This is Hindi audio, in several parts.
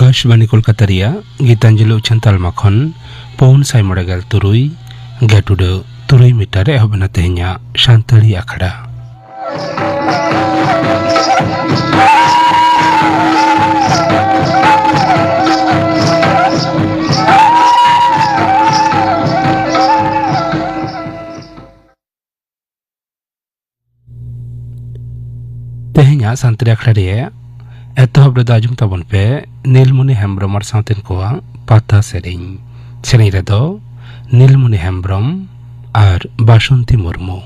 आकाशवाणी कोलकाता गीतांजलि उछन तालमा खन पौन साय मड़ेगल तुरुई गेटुड तुरुई मीटर एहबना तेहኛ शांतली आखड़ा तेहኛ शांतली आखड़ा रे एतहब रे दाजुम तबन पे नीलमणि हेम्ब्रम और साउतेन कोआ पाता सेरेኝ रे दो नीलमणि हेम्ब्रम और बासंती मुर्मू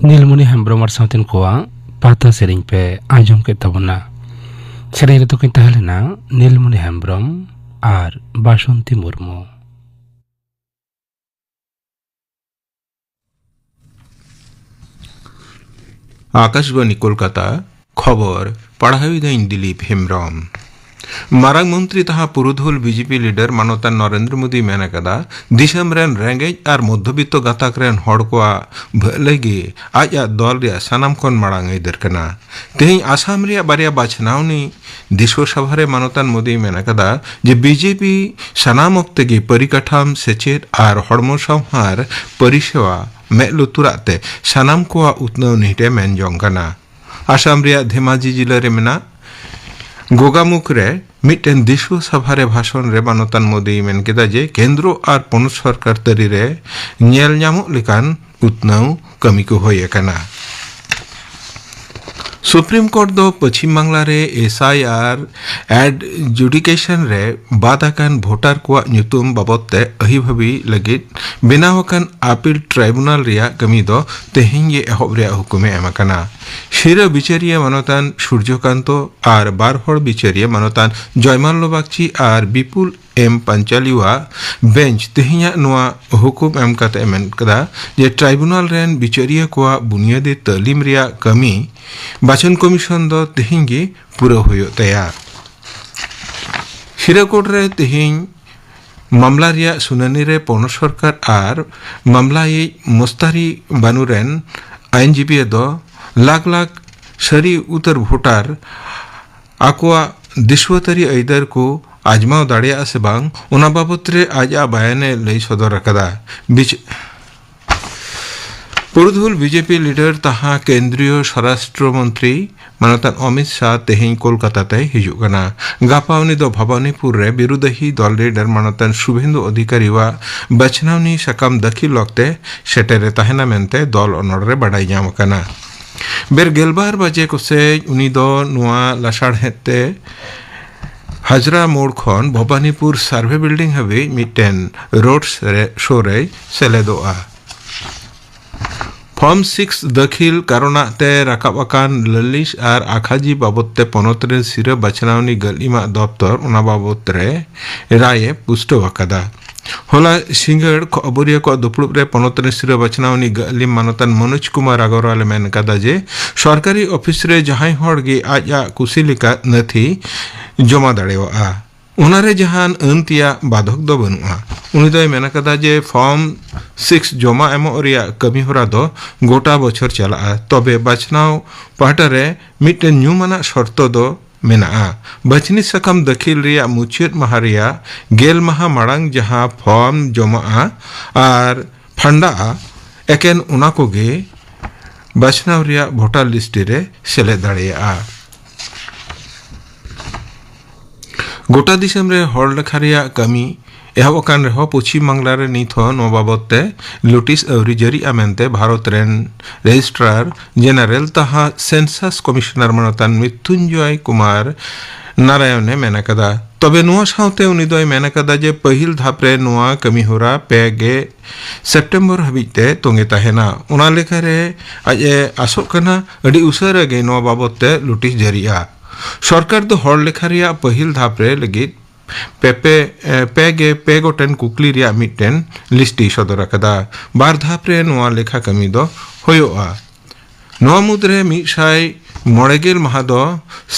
नीलमणि हेम्ब्रम और साउतेन कोआ पाता सेरेኝ पे आजम के तबना सेरेኝ रे तो किन तहलेना नीलमणि हेम्ब्रम और बासंती मुर्मू आकाशवाणी कोलकाता खबर पढ़ाई दिलीप हेम्ब्रम मारांग मंत्री तहा पुरुधुल बीजेपी लीडर मानवता नरेंद्र मोदी मेनकदा दिसम रेन रेंगेज और मध्यबित्त गाताक रेन हड़ कोआ भलैगे आज दल रे सानाम खन मारांग इदर कना तेही आसाम रे बारिया बाछनावनी दिसो सभारे मानवतान मोदी मेनकदा जे बीजेपी सानाम ओक्ते गे परिकाठाम सेचेद और हड़मो संहार परिसेवा में लुतुराते सानाम कोआ उतनाव निहटे मेन जंग कना आसाम रे धेमाजी जिला रे मेना गोगामुख रे मिटन दिशु सभा रे भाषण रे मानतान मोदी मेन केदा जे केंद्र और पनत सरकार तरी रे नेल ᱧᱟᱢᱚᱜ लेकान उतनाव कमी को होय कना सुप्रीम कोर्ट दो पश्चिम बांग्ला रे एसआईआर एडजुडिकेशन रे बादाकान भोटार को ᱧᱩᱛᱩᱢ बाबते अहिभाबी लगित बेनावकान अपील ट्राइब्यूनल रिया कमी दो तेहिं गे एहब रे हुकुमे एमाकाना शिरा बिचारिया मानतान सूर्यकांतो और बारहड़ बिचारिया मानतान जयमाल्लो बागची और विपुल एम पंचालीवा बेंच तेहिया नोआ हुकुम एम काते मेन कदा जे ट्राइब्यूनल रेन बिचारिया को बुनियादी तालीम रिया कमी बाचन कमीशन दो तेहिं गे पूरा होयो तया हिराकोट रे तेहिं मामला रिया सुनानी रे पौन सरकार और मामला ये मुस्तारी बानुरेन आईनजीबी दो लाख लाख सरी उत्तर भोटार आकुआ दिशवतरी ऐदर को आजमाव दाड़िया से बांग उना बाबत रे आज बयाने लई सदर रखदा पुरुधुल बीजेपी लीडर तहा केंद्रीय स्वराष्ट्र मंत्री मानतान अमित शाह तेहिं कोलकाता ते हिजुगना गापा उनी दो भवानीपुर रे बिरुदही दल लीडर मानतान शुभेंदु अधिकारी वा बचनावनी सकाम दखिल लगते सेटेरे तहना मेनते दल अनड़ रे बड़ाई जाम कना बेर गेलबार बजे को से उनी दो नुआ लसाड़ हेते हाजरा मोड़ खन भवानीपुर सर्वे बिल्डिंग हबी मिटेन रोड शो रे सेलेदोआ फॉर्म 6 दखिल कारणते राकाब अकान ललिश और आखाजी बाबते पनत रे सिरा बचनावनी गलिमा दफ्तर उना बाबत रे राय पुष्ट वकादा होला सिंगड़ खबरिया को दुपुड़ रे पनत रे सिरा बचनावनी गलिम मानतान मनोज कुमार अग्रवाल मेन कदा जे सरकारी ऑफिस रे जहां हड़ गे आजा कुसी लेका नथी जमा दाड़ेवा उनारे जहान अंतिया बाधक दो बनुआ उनी दो मेना कदा जे फॉर्म 6 जमा एमो रिया कमी होरा दो गोटा बछर चला तबे बचनाव पाटरे मिटन न्यूमाना शर्त दो मेना बचनी सकम दखिल रिया मुचित महारिया गेल महा मांग जहां फॉर्म जमा और फंडा एकेन उना को गे बचनाव रिया वोटर लिस्ट रे सेले दाड़िया गोटा दिसम रे हड़ लेखा रिया कमी एहबकान रेहो पश्चिम बांग्ला रे निथ नो बाबते नोटिस अवरी जरी आमेनते भारत रेन रजिस्ट्रार जनरल तहा सेंसस कमिश्नर मानतान मृत्युंजय कुमार नारायण ने मेना कदा तबे नुआ साउते उनी दोय मेना कदा जे पहिल धाप रे नुआ कमी होरा पेगे सेप्टेम्बर हबिते तोंगे ताहेना उना लेखा रे आजे आसोक कना अडी उसरा गे नो बाबते नोटिस जरिया सरकार दो हड़ लेखा रिया पहिल धाप रे लगित पे गोटेन कुकली रिया मिटेन लिस्टी सदर कदा बार धाप रे नुआ लेखा कमी दो होयोआ नुआ मुद्रे मिसाई मोड़ेगेल महा दो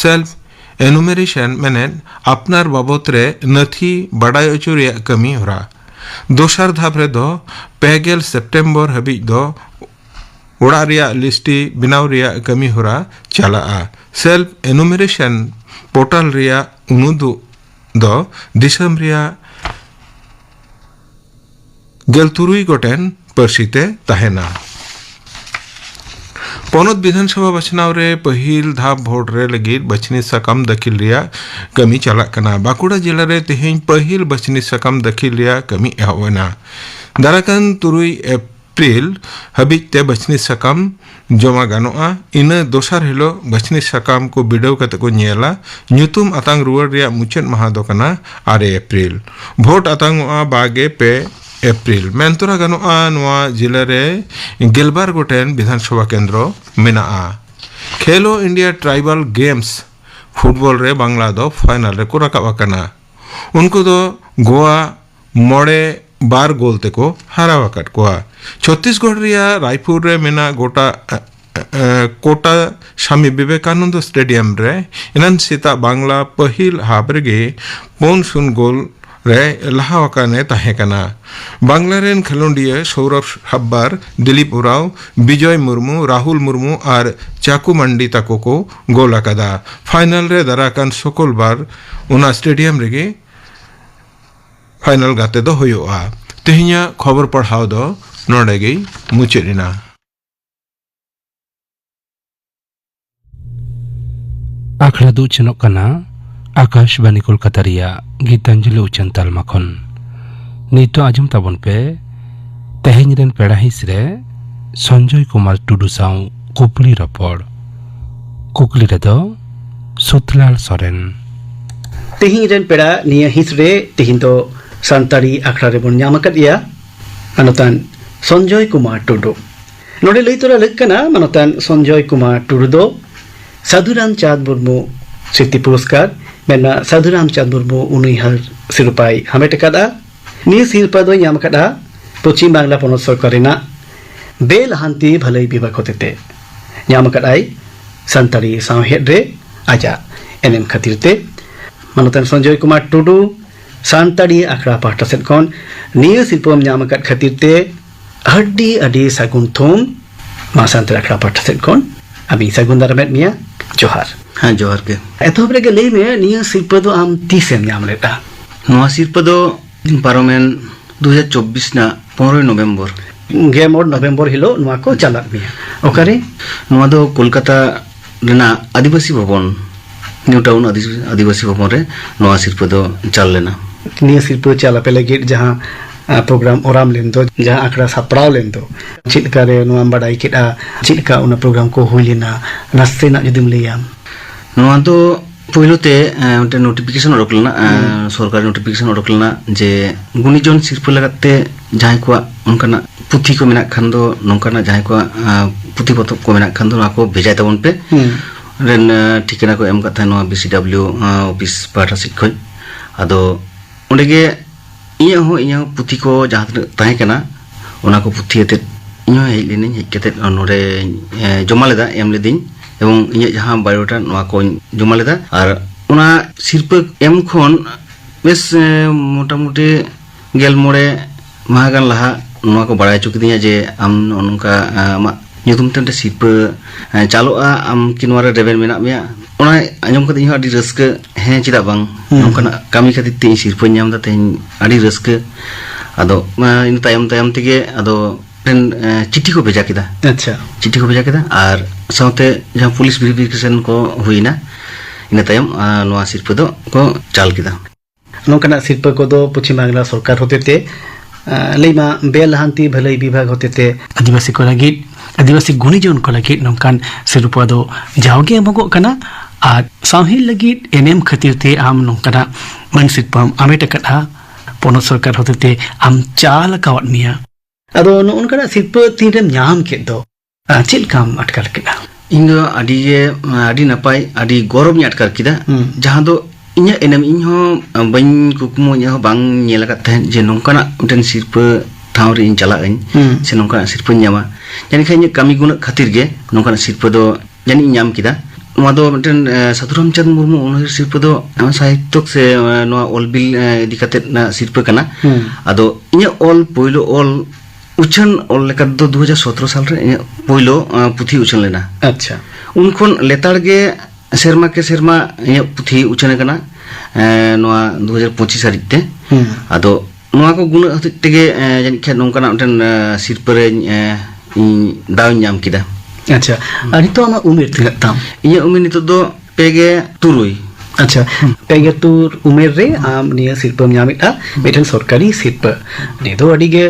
सेल्फ एनुमेरेशन मेने अपनार बाबत रे नथी बड़ाई अचु रिया कमी होरा दोसर धाप रे दो पेगेल सेप्टेम्बर हबी दो ओड़ा रिया लिस्टी बिनाव रिया कमी होरा चला सेल्फ एनुमेरेशन पोर्टल रिया उनुदु दो दिसम रिया गेलतुरुई गोटेन परसिते ताहेना पनत विधानसभा बचनाव रे पहिल धाप भोट रे लगी बचनी सकम दखिल रिया कमी चला कना बाकुड़ा जिला रे तेहिं पहिल बचनी सकम दखिल रिया कमी एहवना दाराकन तुरुई एप्रिल हबिते बचनी सकम जमा गानोआ इन दोसर हिलो बचनी सकम को बिडव कते को नेला ᱧᱩᱛᱩᱢ अतांग रुवर रिया मुचेत महा दो कना 8 एप्रिल भोट अतांगोआ बागे पे एप्रिल मेंतुरा गानोआ नोआ जिला रे गेलबार गोटेन विधानसभा केंद्र मेना खेलो इंडिया ट्राइबल गेम्स फुटबॉल रे बांग्ला दो फाइनल रे को रकाब कना उनको दो गोवा मोड़े बार गोल ते को हरावा कट को छत्तीसगढ़ रिया रायपुर रे मेना गोटा कोटा स्वामी विवेकानंद स्टेडियम रे इनन सीता बांग्ला पहिल हाबरगे 5 गोल रे लहावकाने ताहेकना बांग्ला रेन खिलोंडिया सौरभ हब्बार दिलीप उराव विजय मुर्मू राहुल मुर्मू और चाकू मंडी तको को गोल अकदा फाइनल रे दराकान सकल बार उना स्टेडियम रेगे फाइनल गाते दो होयोआ तेहिया खबर पढ़ाओ दो नोडेगी मुचेरिना आखड़ा दो चनोक कना आकाशवाणी कोलकाता रिया गीतांजलि उचन तालमा खन नितो आजम ताबन पे तेहेñ रेन पेड़ा हिस रे संजय कुमार टुडू साव कुपली रपड़ कुकली रे दो सुतलाल सोरेन तेहेñ रेन पेड़ा निया हिस रे तेहेñ दो सानताड़ी आखड़ा रे बन ᱧᱟᱢ ᱟᱠᱟᱫᱤᱭᱟ ᱢᱟᱱᱚᱛᱟᱱ संजय कुमार टुडू नोडे लई तोरा लकना मानोतान संजय कुमार टुडू दो साधुराम चाँद मुर्मू स्मृति पुरस्कार मेना साधुराम चाँद मुर्मू उनैहार सिरपाई हामेट अकादा निया सिरपा दो ᱧᱟᱢ अकादा पश्चिम बांग्ला पनत सरकार रेना बेलहांती भलाई विभाग होतेते ᱧᱟᱢ अकादाय सानताड़ी सावहेद रे आजा एनएम खातिरते मानोतान संजय कुमार टुडू सानताड़ी आखड़ा पाहटा सेद खन निया सिरपम ᱧᱟᱢ अकाद खातिरते अड्डी अड्डी सागुन थोम मा सानताड़ी आखड़ा पाहटा सेद खन अभी सागुन दारामेद मिया जोहार हाँ जोहार के एतोब रेगे लई में निया सिरपा दो आम तीसेम ᱧᱟᱢ लेता नोआ सिरपा दो पारोमेन 2024 ना 15 नवंबर गेमोर नवंबर हिलो नोआ को चालाक मिया ओकारे नोआ दो कोलकाता रेना आदिवासी भवन न्यू टाउन आदिवासी भवन रे नोआ सिरपा दो चल लेना निया सिरपा चाला पे लगे जहां प्रोग्राम ओराम लेंदो जहां आखड़ा सापड़ाव लेंदो चिलका रे नोआ बड़ाई केदा चिलका उना प्रोग्राम को हुई लेना नास्ते ना जुदिम लेयाम नोआ दो पहिलोते उनटे नोटिफिकेशन ओडक लेना सरकारी नोटिफिकेशन ओडक लेना जे गुणीजन सिरपा लगाते जहां को उनकाना पुथी को मेना खान दो नोंकाना जहां को पुथी पतब को मेना खान दो ना को भेजाय ताबन पे रेन ठिकाना को एम कथा नोआ बीसीडब्ल्यू ऑफिस पाटा सिखय आदो ओंडेगे इया पुथी को जहां ताहे कना ओना को पुथी एते इया हेज लेनी हेज केते नोरे जमा लेदा एम लेदिन एवं इया जहां बायोडाटा नोआ को जमा लेदा और ओना सिरपा एम खन बेस मोटामुटी गेल मोड़े माहागान लहा नोआ को बड़ाय चुकिदिया जे आम नोंका आमा nyutum tante सिरपा चालोआ आम कि नोआ रे रेबेन मेना मिया ओना आंजम कते इहा आदि रस्के हे चिदा बांग नोंकाना कामी खातिर ते सिरपा ᱧᱟᱢ दा तेन आदि रस्के आदो इन तायम तेगे आदो रेन चिट्ठी को भेजा किदा अच्छा चिट्ठी को भेजा किदा और साउते जहां पुलिस वेरिफिकेशन को हुईना इन तायम नोआ सिरपा दो को चाल किदा नोंकाना सिरपा को दो पश्चिम बांग्ला सरकार होतेते लेमा बेलहांती भलाई विभाग होतेते आदिवासी को लगी आदिवासी गुणीजन को लगी नोंकान सिरपा दो जाओगे एमगो कना आ सावही लगी एनएम खातिरते आम नोंकाना मन सिरपाम आमेट अकादा पनत सरकार होतेते आम चाल कावत मिया अदो नोंकाना सिरपा तीनरेम ᱧᱟᱢ केद दो चिल काम अटकर केदा इन दो आदि नपाय आदि गौरव नि अटकर किदा जहां दो इnya एनएम इनहो बन कुकमो इnya बांग नेलका तहन जे नोंकाना उटन सिरपा ठाव रे इन चला इन से नोंकाना सिरपा ᱧᱟᱢᱟ जानि खाय कामी गुण खातिर गे नोंकाना सिरपा दो जानि ᱧᱟᱢ किदा नोआ दो उटन साधुराम चाँद मुर्मू उनहर सिरपा दो साहित्यक से नोआ ओलबिल इदि काते ना सिरपा कना आदो इnya ओल पोइलो ओल उछन ओल लेका दो 2017 साल रे इnya पोइलो पुथी उछन लेना अच्छा उनखन लेतार गे सेरमा के सेरमा इया पुथी उछन कना नोआ 2025 सारिते आदो नोआ को गुण हतेगे जानि खे नोंकाना उटन सिरपा रे दाव ᱧᱟᱢ किदा अच्छा अनि तो आमा उमेर तिनाक ताम इया उमेर नितो दो पेगे तुरुई अच्छा पेगे तुर उमेर रे आम निया सिरपा ᱧᱟᱢᱮᱫᱟ मिटन सरकारी सिरपा ने दो अडिगे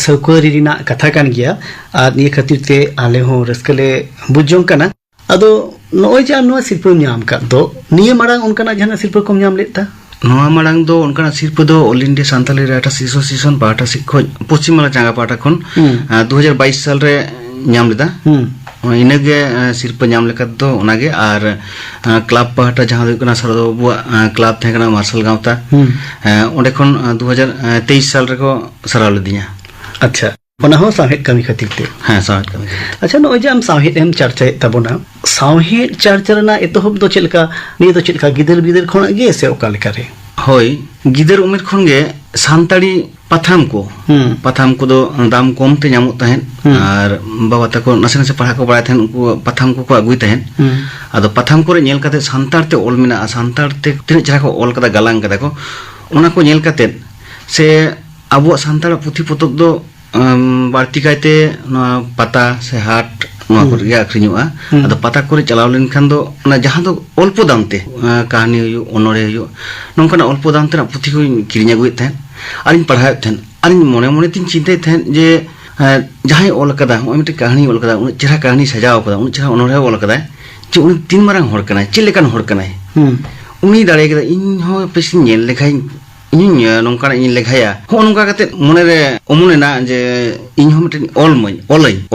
सौकरी रिना कथा कान गिया आर निया खातिरते आले हो रस्कले बुजों कना अदो नोय जा नोआ सिरपा ᱧᱟᱢ का दो निया मारांग उनकाना जहाना सिरपा को ᱧᱟᱢ लेता नोआ मारांग दो उनकाना सिरपा दो ऑल इंडिया सान्ताली राइटर्स एसोसिएशन पाटा सिखो पश्चिम बांग्ला चांगा पाटा खन 2022 साल रे ᱧᱟᱢ लेदा इनगे सिरपा ᱧᱟᱢ लेका दो उनागे आर क्लब पाटा जहां दो कना सरदो बुआ क्लब थे कना मार्शल गांवता ओंडे खन 2023 साल रे को सराव लेदिया अच्छा ओना हो साहेब कमी खातिरते हां साहेब कमी अच्छा नोय जे आम साहेब एम चर्चा तबोना साहेब चर्चाना एतोहब दो चिलका नि दो चिलका गिदर खन गे से ओका लेका रे होय गिदर उमेर खन गे सान्ताड़ी पाथाम को दो दाम कम ते ᱧᱟᱢᱚᱜ तहन और बाबा तको नसे नसे पढ़ा को बड़ा तहन उनको पाथाम को अगुई तहन आदो पाथाम को रे नेल काते सान्ताड़ ते ओल मेना सान्ताड़ ते तिना जरा को ओल कदा गालांग कदा को ओना को नेल काते से अबो सान्ताड़ पुथी पोतब दो बाड़ती कायते पता से हाट ᱱᱚᱣᱟ ᱠᱚᱨᱮ ᱜᱮ ᱟᱠᱷᱨᱤᱧᱚᱜᱼᱟ ᱟᱫᱚ ᱯᱟᱛᱟ ᱠᱚᱨᱮ ᱪᱟᱞᱟᱣ ᱞᱮᱱᱠᱷᱟन ᱫᱚ ᱚᱱᱟ ᱡᱟᱦᱟᱸ ᱫᱚ ᱚᱞᱯᱚ ᱫᱟᱢ ᱛᱮ ᱠᱟᱹᱦᱱᱤ ᱦᱩᱭᱩᱜ ᱚᱱᱚᱬᱦᱮ ᱦᱩᱭᱩᱜ ᱱᱚᱝᱠᱟᱱᱟᱜ ᱚᱞᱯᱚ ᱫᱟᱢ ᱛᱮᱱᱟᱜ ᱯᱩᱛᱷᱤ ᱠᱚᱧ ᱠᱤᱨᱤᱧ ᱟᱹᱜᱩᱭᱮᱫ ᱛᱟᱦᱮᱸᱫ ᱟᱨᱤᱧ ᱯᱟᱲᱦᱟᱣᱮᱫ ᱛᱟᱦᱮᱸᱫ ᱟᱨᱤᱧ ᱢᱚᱱᱮ ᱢᱚᱱᱮ ᱛᱤᱧ ᱪᱤᱱᱛᱟᱹᱭᱮᱫ ᱛᱟᱦᱮᱸᱫ ᱡᱮ ᱡᱟᱦᱟᱸᱭ ᱚᱞ ᱟᱠᱟᱫᱟ ᱱᱚᱜᱼᱚᱭ ᱢᱤᱫᱴᱮᱱ ᱠᱟᱹᱦᱱᱤ ᱚᱞ ᱟᱠᱟᱫᱟ ᱩᱱᱟᱹᱜ ᱪᱮᱦᱨᱟ ᱠᱟᱹᱦᱱᱤ ᱥᱟᱡᱟᱣ ᱟᱠᱟᱫᱟ ᱩᱱᱟᱹᱜ ᱪᱮᱦᱨᱟ ᱚᱱᱚᱬᱦᱮ ᱚᱞ ᱟᱠᱟᱫᱟᱭ ᱡᱮ ᱩᱱᱤ ᱛᱤᱱ ᱢᱟᱨᱟᱝ ᱦᱚᱲ ᱠᱟᱱᱟᱭ ᱪᱮᱫ ᱞᱮᱠᱟᱱ ᱦᱚᱲ ᱠᱟᱱᱟᱭ ᱩᱱᱤ ᱫᱟᱲᱮ ᱠᱮᱫᱟ ᱤᱧ ᱦᱚᱸ ᱯᱮᱥᱤᱧ ᱧᱮᱞ ᱞᱮᱠᱷᱟᱱ ᱤᱧ ᱱᱚᱝᱠᱟᱱᱟᱜ ᱤᱧ ᱞᱮᱠᱷᱟᱭᱟ ᱦᱚᱸ ᱱᱚᱝᱠᱟ ᱠᱟᱛᱮᱫ ᱢᱚᱱᱮᱨᱮ ᱚᱢᱚᱱᱮᱱᱟ ᱡᱮ ᱤᱧ ᱦᱚᱸ ᱢᱤᱫᱴᱮᱱ